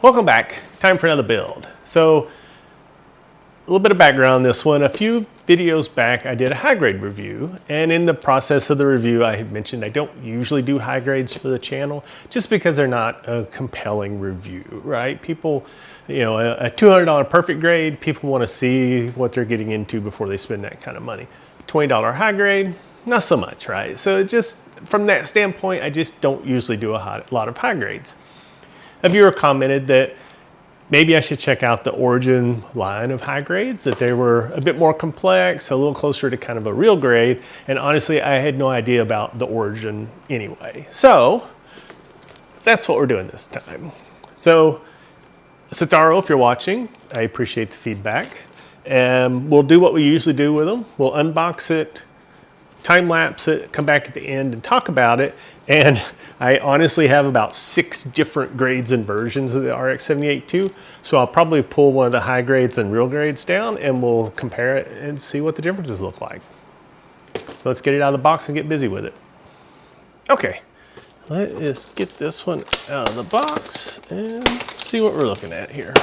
Welcome back. Time for another build. So, a little bit of background on this one. A few videos back, I did a high grade review, and in the process of the review, I had mentioned I don't usually do high grades for the channel just because they're not a compelling review, right? People, you know, a $200 perfect grade, people want to see what they're getting into before they spend that kind of money. $20 high grade, not so much, right? So just from that standpoint, I just don't usually do a lot of high grades. A viewer commented that maybe I should check out the Origin line of high grades, that they were a bit more complex, a little closer to kind of a real grade. And honestly, I had no idea about the Origin anyway. So that's what we're doing this time. So Sataro, if you're watching, I appreciate the feedback. And we'll do what we usually do with them. We'll unbox it, time-lapse it, come back at the end and talk about it. And I honestly have about 6 different grades and versions of the RX-78-2. So I'll probably pull one of the high grades and real grades down and we'll compare it and see what the differences look like. So let's get it out of the box and get busy with it. Okay, let's get this one out of the box and see what we're looking at here.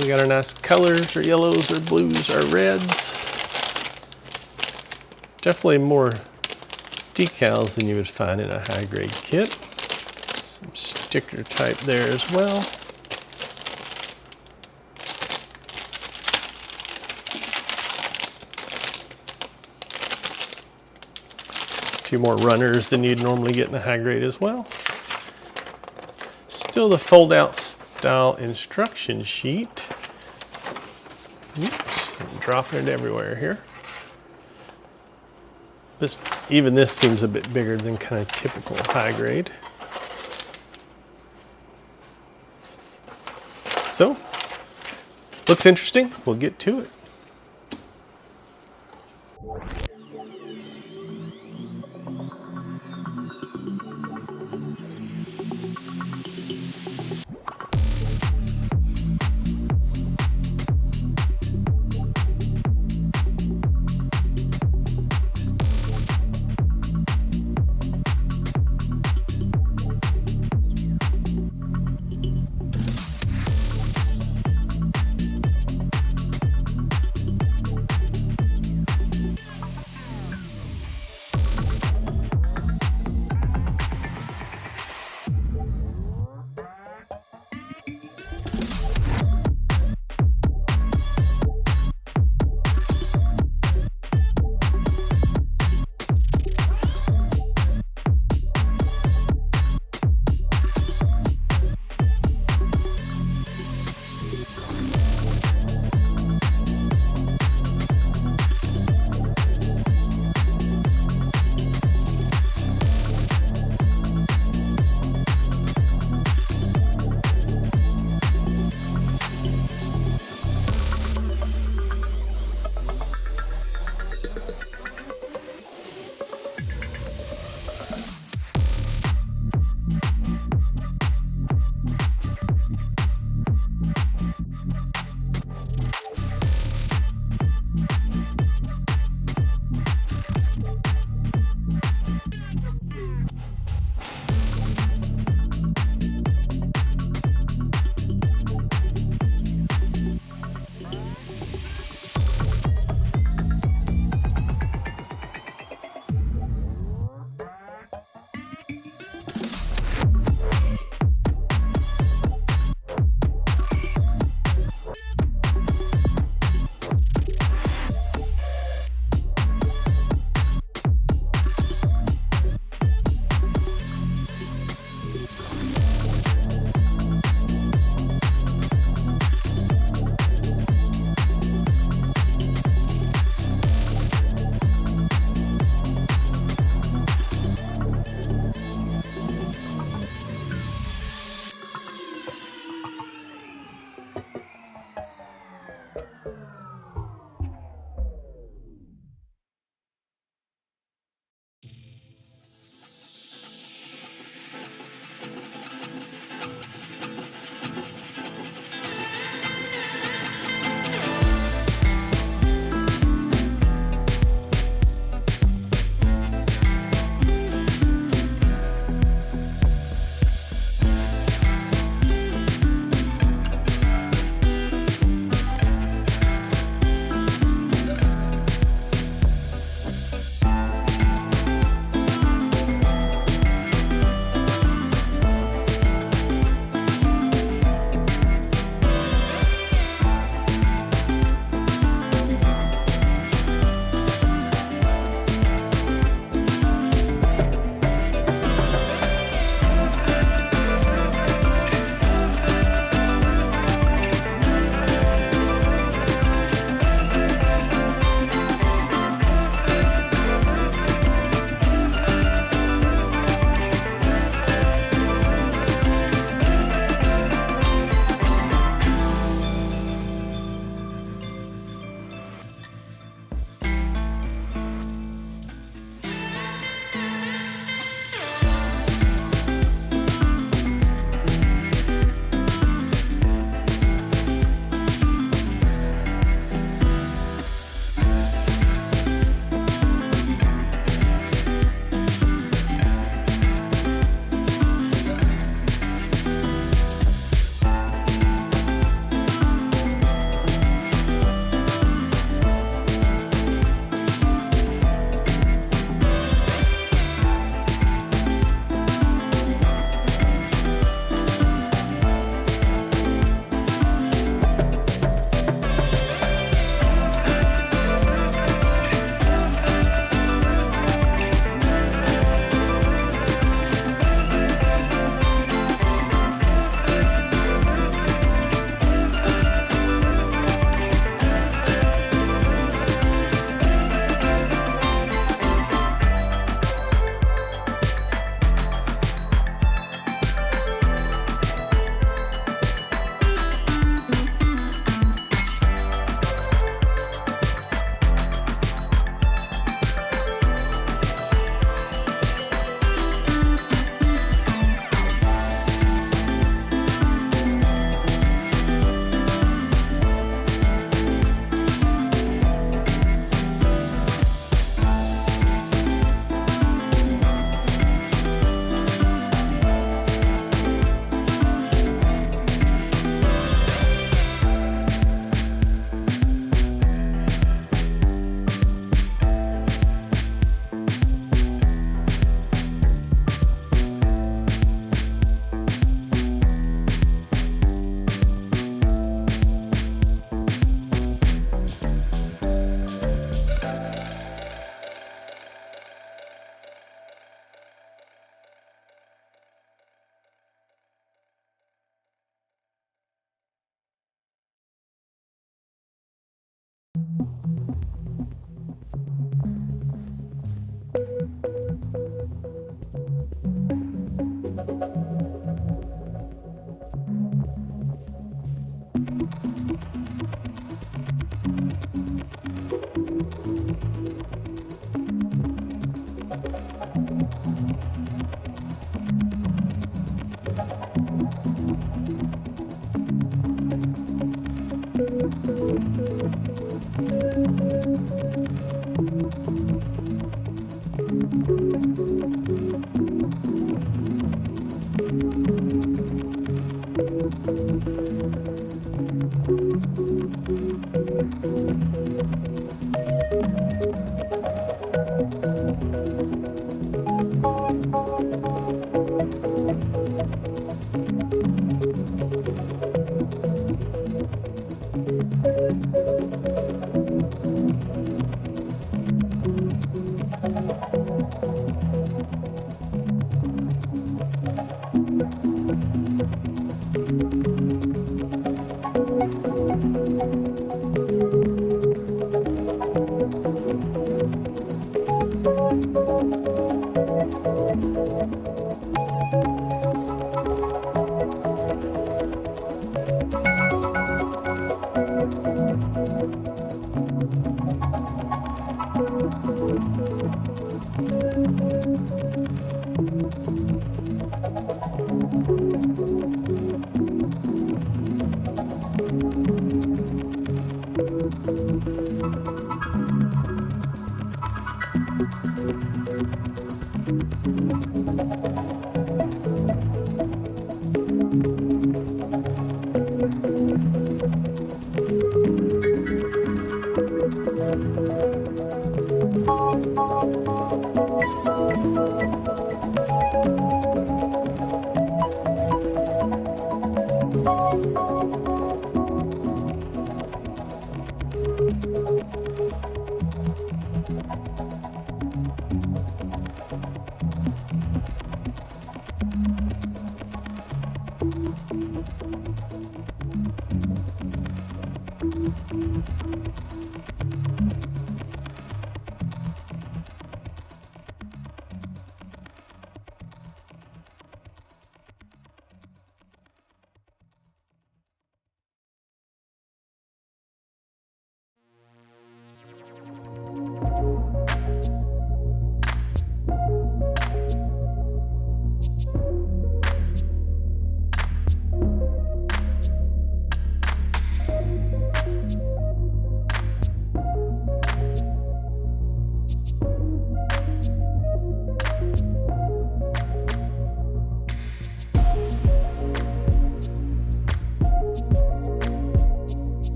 We got our nice colors, our yellows, our blues, our reds. Definitely more decals than you would find in a high grade kit. Some sticker type there as well. A few more runners than you'd normally get in a high grade as well. Still the fold out style instruction sheet. Oops, I'm dropping it everywhere here. Even this seems a bit bigger than kind of typical high grade. So, looks interesting. We'll get to it.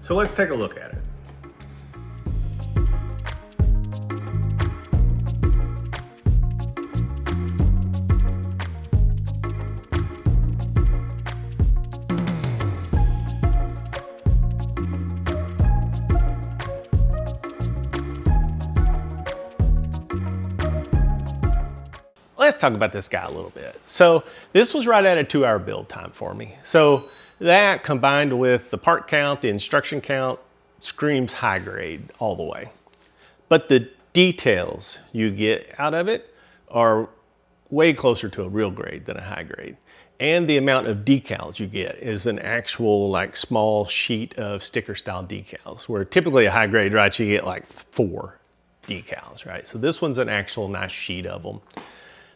So let's take a look at it. Let's talk about this guy a little bit. So this was right at a 2-hour build time for me. So that combined with the part count, the instruction count, screams high grade all the way. But the details you get out of it are way closer to a real grade than a high grade. And the amount of decals you get is an actual like small sheet of sticker style decals, where typically a high grade, right, you get like 4 decals, right? So this one's an actual nice sheet of them.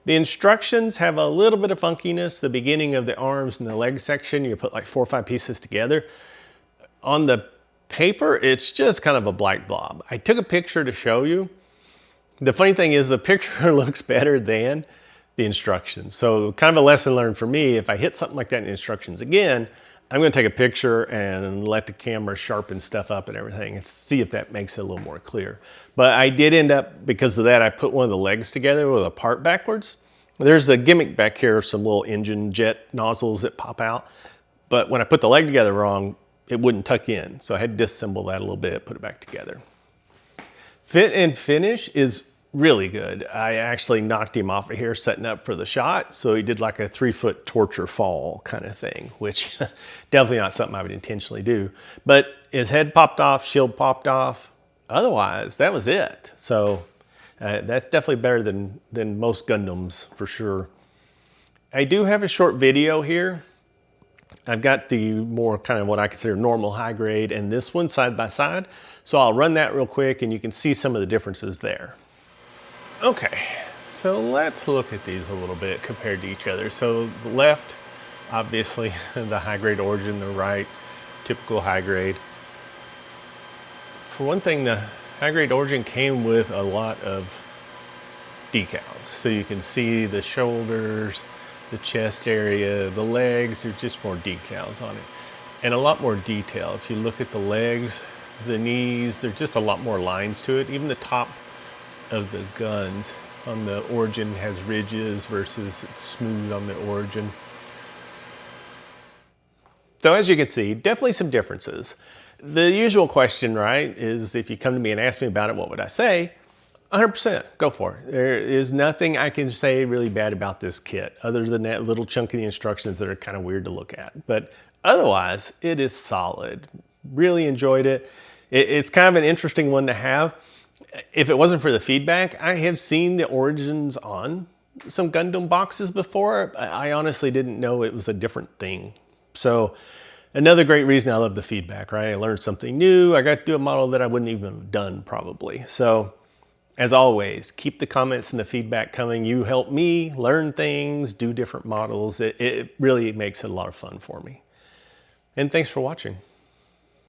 The instructions have a little bit of funkiness. The beginning of the arms and the leg section, you put like 4 or 5 pieces together. On the paper, it's just kind of a black blob. I took a picture to show you. The funny thing is the picture looks better than the instructions. So kind of a lesson learned for me, if I hit something like that in the instructions again, I'm gonna take a picture and let the camera sharpen stuff up and everything and see if that makes it a little more clear. But I did end up, because of that, I put one of the legs together with a part backwards. There's a gimmick back here, some little engine jet nozzles that pop out. But when I put the leg together wrong, it wouldn't tuck in. So I had to disassemble that a little bit, put it back together. Fit and finish is really good. I actually knocked him off of here setting up for the shot. So he did like a 3-foot torture fall kind of thing, which definitely not something I would intentionally do. But his head popped off, shield popped off. Otherwise, that was it. So that's definitely better than most Gundams for sure. I do have a short video here. I've got the more kind of what I consider normal high grade and this one side by side. So I'll run that real quick and you can see some of the differences there. Okay, so let's look at these a little bit compared to each other. So the left, obviously the high grade origin, the right, typical high grade. For one thing, the high grade origin came with a lot of decals. So you can see the shoulders, the chest area, the legs, there's just more decals on it. And a lot more detail. If you look at the legs, the knees, there's just a lot more lines to it. Even the top of the guns on the origin has ridges versus it's smooth on the origin. So as you can see, definitely some differences. The usual question, right, is if you come to me and ask me about it, what would I say? 100%, go for it. There is nothing I can say really bad about this kit other than that little chunk of the instructions that are kind of weird to look at. But otherwise, it is solid. Really enjoyed it. It's kind of an interesting one to have. If it wasn't for the feedback, I have seen the origins on some Gundam boxes before. I honestly didn't know it was a different thing. So another great reason I love the feedback, right? I learned something new. I got to do a model that I wouldn't even have done probably. So as always, keep the comments and the feedback coming. You help me learn things, do different models. It really makes it a lot of fun for me. And thanks for watching.